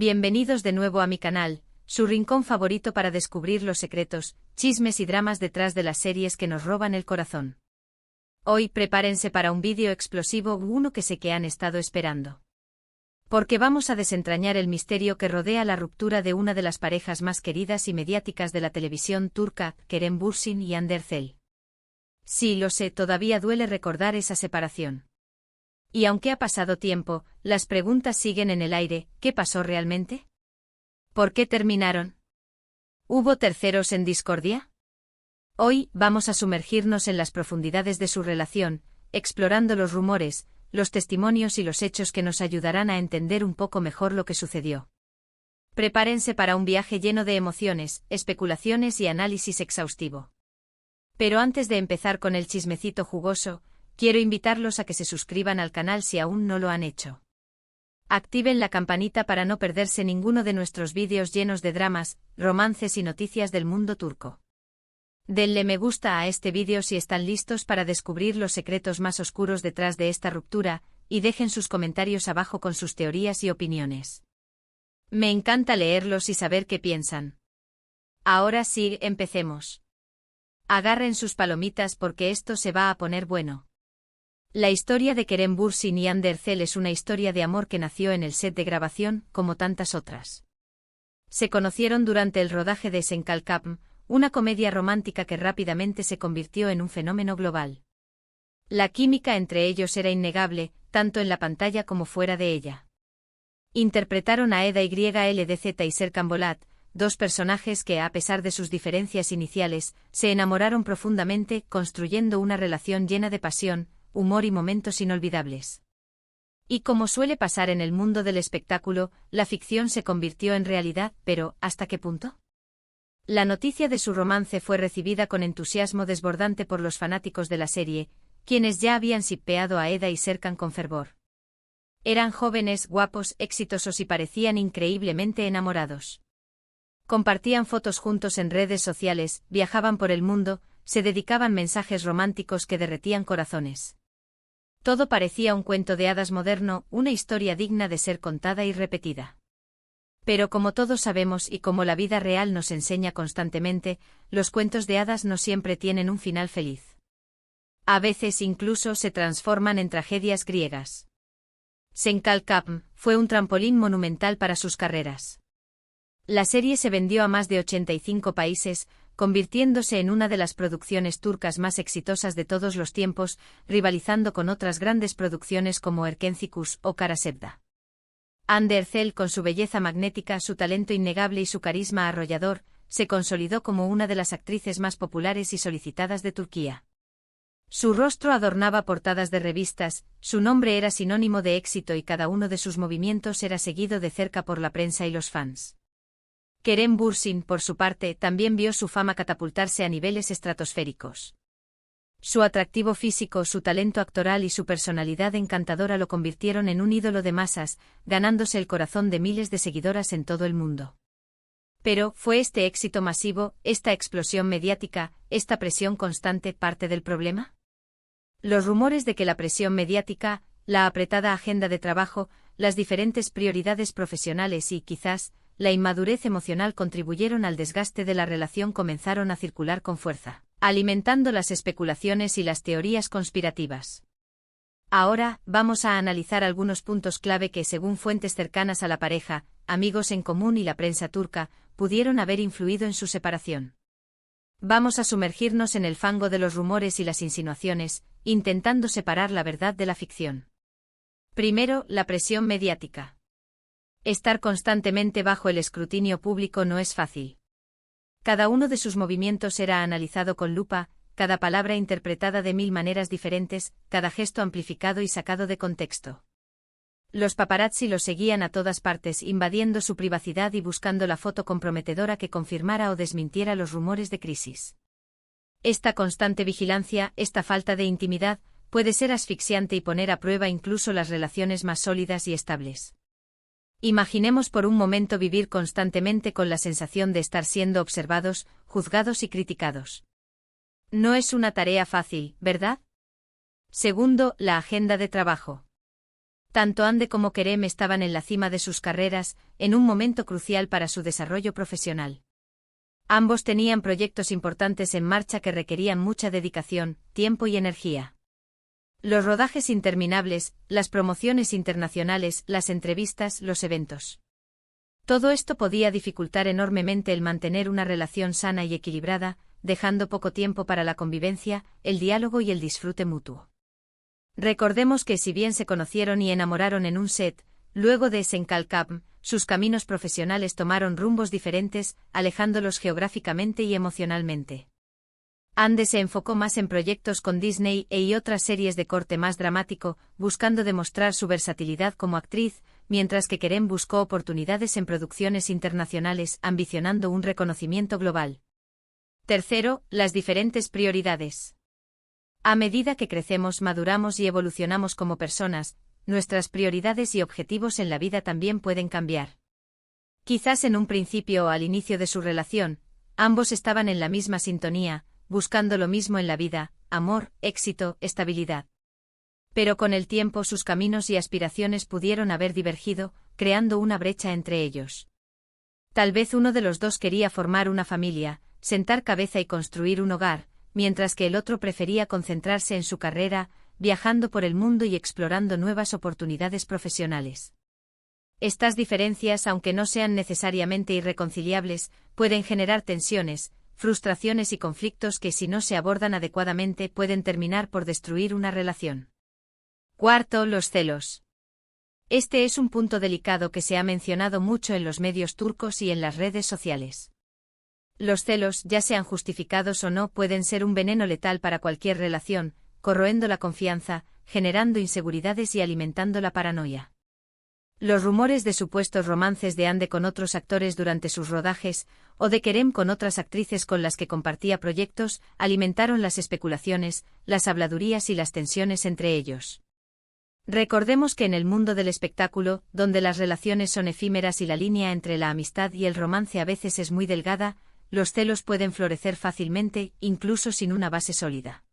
Bienvenidos de nuevo a mi canal, su rincón favorito para descubrir los secretos, chismes y dramas detrás de las series que nos roban el corazón. Hoy prepárense para un vídeo explosivo, uno que sé que han estado esperando. Porque vamos a desentrañar el misterio que rodea la ruptura de una de las parejas más queridas y mediáticas de la televisión turca, Kerem Bürsin y Hande Erçel. Sí, lo sé, todavía duele recordar esa separación. Y aunque ha pasado tiempo, las preguntas siguen en el aire. ¿Qué pasó realmente? ¿Por qué terminaron? ¿Hubo terceros en discordia? Hoy vamos a sumergirnos en las profundidades de su relación, explorando los rumores, los testimonios y los hechos que nos ayudarán a entender un poco mejor lo que sucedió. Prepárense para un viaje lleno de emociones, especulaciones y análisis exhaustivo. Pero antes de empezar con el chismecito jugoso, quiero invitarlos a que se suscriban al canal si aún no lo han hecho. Activen la campanita para no perderse ninguno de nuestros vídeos llenos de dramas, romances y noticias del mundo turco. Denle me gusta a este vídeo si están listos para descubrir los secretos más oscuros detrás de esta ruptura, y dejen sus comentarios abajo con sus teorías y opiniones. Me encanta leerlos y saber qué piensan. Ahora sí, empecemos. Agarren sus palomitas porque esto se va a poner bueno. La historia de Kerem Bürsin y Hande Erçel es una historia de amor que nació en el set de grabación, como tantas otras. Se conocieron durante el rodaje de Sen Kalkapm, una comedia romántica que rápidamente se convirtió en un fenómeno global. La química entre ellos era innegable, tanto en la pantalla como fuera de ella. Interpretaron a Eda Yldz y Serkan Bolat, dos personajes que, a pesar de sus diferencias iniciales, se enamoraron profundamente, construyendo una relación llena de pasión, humor y momentos inolvidables. Y como suele pasar en el mundo del espectáculo, la ficción se convirtió en realidad, pero ¿hasta qué punto? La noticia de su romance fue recibida con entusiasmo desbordante por los fanáticos de la serie, quienes ya habían shippeado a Eda y Serkan con fervor. Eran jóvenes, guapos, exitosos y parecían increíblemente enamorados. Compartían fotos juntos en redes sociales, viajaban por el mundo, se dedicaban mensajes románticos que derretían corazones. Todo parecía un cuento de hadas moderno, una historia digna de ser contada y repetida. Pero como todos sabemos y como la vida real nos enseña constantemente, los cuentos de hadas no siempre tienen un final feliz. A veces incluso se transforman en tragedias griegas. Sen Kalkapm fue un trampolín monumental para sus carreras. La serie se vendió a más de 85 países, convirtiéndose en una de las producciones turcas más exitosas de todos los tiempos, rivalizando con otras grandes producciones como Erkencikus o Karasevda. Hande Erçel, con su belleza magnética, su talento innegable y su carisma arrollador, se consolidó como una de las actrices más populares y solicitadas de Turquía. Su rostro adornaba portadas de revistas, su nombre era sinónimo de éxito y cada uno de sus movimientos era seguido de cerca por la prensa y los fans. Kerem Bürsin, por su parte, también vio su fama catapultarse a niveles estratosféricos. Su atractivo físico, su talento actoral y su personalidad encantadora lo convirtieron en un ídolo de masas, ganándose el corazón de miles de seguidoras en todo el mundo. Pero, ¿fue este éxito masivo, esta explosión mediática, esta presión constante parte del problema? Los rumores de que la presión mediática, la apretada agenda de trabajo, las diferentes prioridades profesionales y, quizás, la inmadurez emocional contribuyeron al desgaste de la relación comenzaron a circular con fuerza, alimentando las especulaciones y las teorías conspirativas. Ahora, vamos a analizar algunos puntos clave que, según fuentes cercanas a la pareja, amigos en común y la prensa turca, pudieron haber influido en su separación. Vamos a sumergirnos en el fango de los rumores y las insinuaciones, intentando separar la verdad de la ficción. Primero, la presión mediática. Estar constantemente bajo el escrutinio público no es fácil. Cada uno de sus movimientos era analizado con lupa, cada palabra interpretada de 1000 maneras diferentes, cada gesto amplificado y sacado de contexto. Los paparazzi lo seguían a todas partes, invadiendo su privacidad y buscando la foto comprometedora que confirmara o desmintiera los rumores de crisis. Esta constante vigilancia, esta falta de intimidad, puede ser asfixiante y poner a prueba incluso las relaciones más sólidas y estables. Imaginemos por un momento vivir constantemente con la sensación de estar siendo observados, juzgados y criticados. No es una tarea fácil, ¿verdad? Segundo, la agenda de trabajo. Tanto Ande como Kerem estaban en la cima de sus carreras, en un momento crucial para su desarrollo profesional. Ambos tenían proyectos importantes en marcha que requerían mucha dedicación, tiempo y energía. Los rodajes interminables, las promociones internacionales, las entrevistas, los eventos. Todo esto podía dificultar enormemente el mantener una relación sana y equilibrada, dejando poco tiempo para la convivencia, el diálogo y el disfrute mutuo. Recordemos que si bien se conocieron y enamoraron en un set, luego de Senkalkam, sus caminos profesionales tomaron rumbos diferentes, alejándolos geográficamente y emocionalmente. Ande se enfocó más en proyectos con Disney y otras series de corte más dramático, buscando demostrar su versatilidad como actriz, mientras que Kerem buscó oportunidades en producciones internacionales, ambicionando un reconocimiento global. Tercero, las diferentes prioridades. A medida que crecemos, maduramos y evolucionamos como personas, nuestras prioridades y objetivos en la vida también pueden cambiar. Quizás en un principio o al inicio de su relación, ambos estaban en la misma sintonía, buscando lo mismo en la vida: amor, éxito, estabilidad. Pero con el tiempo sus caminos y aspiraciones pudieron haber divergido, creando una brecha entre ellos. Tal vez uno de los dos quería formar una familia, sentar cabeza y construir un hogar, mientras que el otro prefería concentrarse en su carrera, viajando por el mundo y explorando nuevas oportunidades profesionales. Estas diferencias, aunque no sean necesariamente irreconciliables, pueden generar tensiones, frustraciones y conflictos que, si no se abordan adecuadamente, pueden terminar por destruir una relación. Cuarto, los celos. Este es un punto delicado que se ha mencionado mucho en los medios turcos y en las redes sociales. Los celos, ya sean justificados o no, pueden ser un veneno letal para cualquier relación, corroendo la confianza, generando inseguridades y alimentando la paranoia. Los rumores de supuestos romances de Ande con otros actores durante sus rodajes, o de Kerem con otras actrices con las que compartía proyectos, alimentaron las especulaciones, las habladurías y las tensiones entre ellos. Recordemos que en el mundo del espectáculo, donde las relaciones son efímeras y la línea entre la amistad y el romance a veces es muy delgada, los celos pueden florecer fácilmente, incluso sin una base sólida.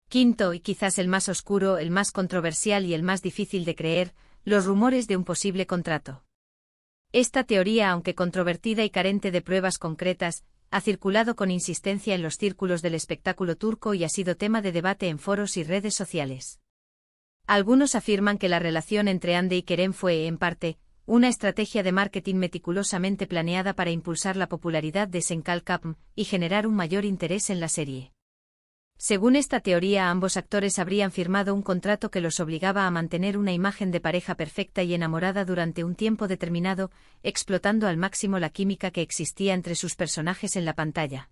Quinto, y quizás el más oscuro, el más controversial y el más difícil de creer, los rumores de un posible contrato. Esta teoría, aunque controvertida y carente de pruebas concretas, ha circulado con insistencia en los círculos del espectáculo turco y ha sido tema de debate en foros y redes sociales. Algunos afirman que la relación entre Ande y Kerem fue, en parte, una estrategia de marketing meticulosamente planeada para impulsar la popularidad de Senkalkam y generar un mayor interés en la serie. Según esta teoría, ambos actores habrían firmado un contrato que los obligaba a mantener una imagen de pareja perfecta y enamorada durante un tiempo determinado, explotando al máximo la química que existía entre sus personajes en la pantalla.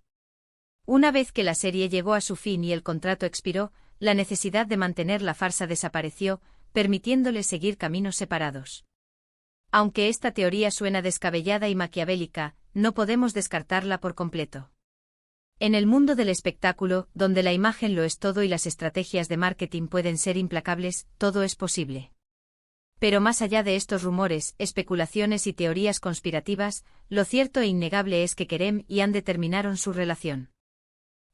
Una vez que la serie llegó a su fin y el contrato expiró, la necesidad de mantener la farsa desapareció, permitiéndoles seguir caminos separados. Aunque esta teoría suena descabellada y maquiavélica, no podemos descartarla por completo. En el mundo del espectáculo, donde la imagen lo es todo y las estrategias de marketing pueden ser implacables, todo es posible. Pero más allá de estos rumores, especulaciones y teorías conspirativas, lo cierto e innegable es que Kerem y Ande terminaron su relación.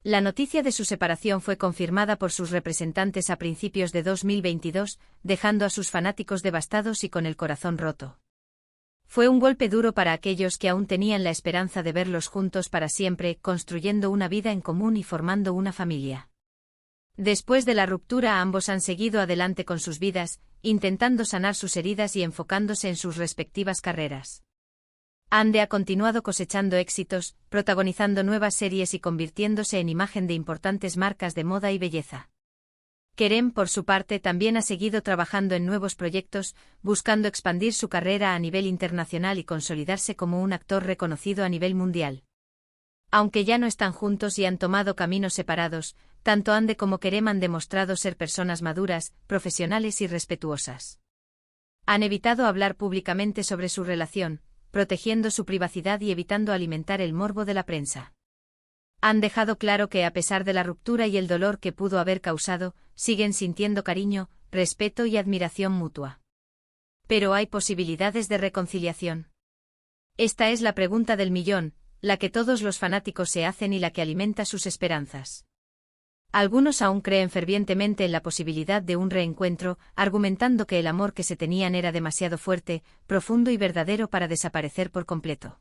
La noticia de su separación fue confirmada por sus representantes a principios de 2022, dejando a sus fanáticos devastados y con el corazón roto. Fue un golpe duro para aquellos que aún tenían la esperanza de verlos juntos para siempre, construyendo una vida en común y formando una familia. Después de la ruptura, ambos han seguido adelante con sus vidas, intentando sanar sus heridas y enfocándose en sus respectivas carreras. Ande ha continuado cosechando éxitos, protagonizando nuevas series y convirtiéndose en imagen de importantes marcas de moda y belleza. Kerem, por su parte, también ha seguido trabajando en nuevos proyectos, buscando expandir su carrera a nivel internacional y consolidarse como un actor reconocido a nivel mundial. Aunque ya no están juntos y han tomado caminos separados, tanto Ande como Kerem han demostrado ser personas maduras, profesionales y respetuosas. Han evitado hablar públicamente sobre su relación, protegiendo su privacidad y evitando alimentar el morbo de la prensa. Han dejado claro que, a pesar de la ruptura y el dolor que pudo haber causado, siguen sintiendo cariño, respeto y admiración mutua. Pero ¿hay posibilidades de reconciliación? Esta es la pregunta del millón, la que todos los fanáticos se hacen y la que alimenta sus esperanzas. Algunos aún creen fervientemente en la posibilidad de un reencuentro, argumentando que el amor que se tenían era demasiado fuerte, profundo y verdadero para desaparecer por completo.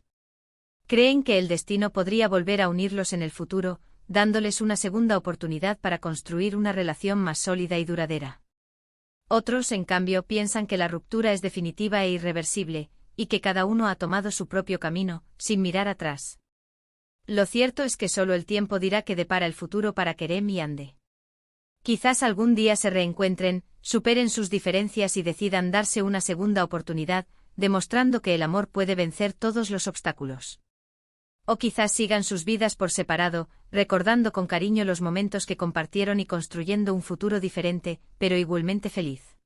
Creen que el destino podría volver a unirlos en el futuro, dándoles una segunda oportunidad para construir una relación más sólida y duradera. Otros, en cambio, piensan que la ruptura es definitiva e irreversible, y que cada uno ha tomado su propio camino, sin mirar atrás. Lo cierto es que solo el tiempo dirá qué depara el futuro para Kerem y Hande. Quizás algún día se reencuentren, superen sus diferencias y decidan darse una segunda oportunidad, demostrando que el amor puede vencer todos los obstáculos. O quizás sigan sus vidas por separado, recordando con cariño los momentos que compartieron y construyendo un futuro diferente, pero igualmente feliz.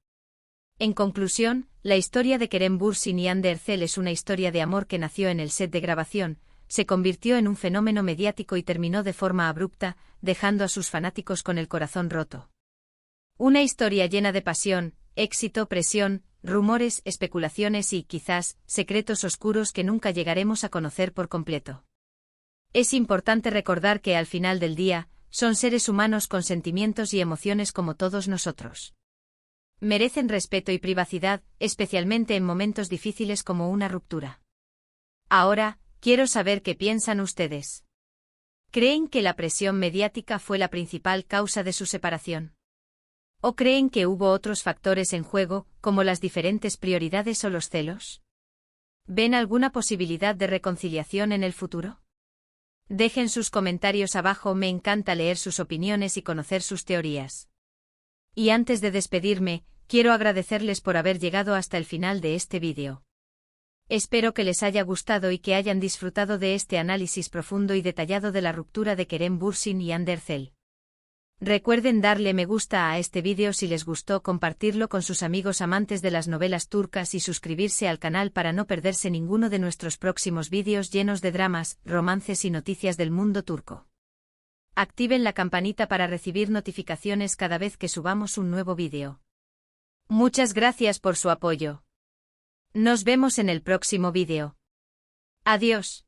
En conclusión, la historia de Kerem Bürsin y Hande Erçel es una historia de amor que nació en el set de grabación, se convirtió en un fenómeno mediático y terminó de forma abrupta, dejando a sus fanáticos con el corazón roto. Una historia llena de pasión, éxito, presión, rumores, especulaciones y, quizás, secretos oscuros que nunca llegaremos a conocer por completo. Es importante recordar que al final del día, son seres humanos con sentimientos y emociones como todos nosotros. Merecen respeto y privacidad, especialmente en momentos difíciles como una ruptura. Ahora, quiero saber qué piensan ustedes. ¿Creen que la presión mediática fue la principal causa de su separación? ¿O creen que hubo otros factores en juego, como las diferentes prioridades o los celos? ¿Ven alguna posibilidad de reconciliación en el futuro? Dejen sus comentarios abajo, me encanta leer sus opiniones y conocer sus teorías. Y antes de despedirme, quiero agradecerles por haber llegado hasta el final de este vídeo. Espero que les haya gustado y que hayan disfrutado de este análisis profundo y detallado de la ruptura de Kerem Bürsin y Hande Erçel. Recuerden darle me gusta a este vídeo si les gustó, compartirlo con sus amigos amantes de las novelas turcas y suscribirse al canal para no perderse ninguno de nuestros próximos vídeos llenos de dramas, romances y noticias del mundo turco. Activen la campanita para recibir notificaciones cada vez que subamos un nuevo vídeo. Muchas gracias por su apoyo. Nos vemos en el próximo vídeo. Adiós.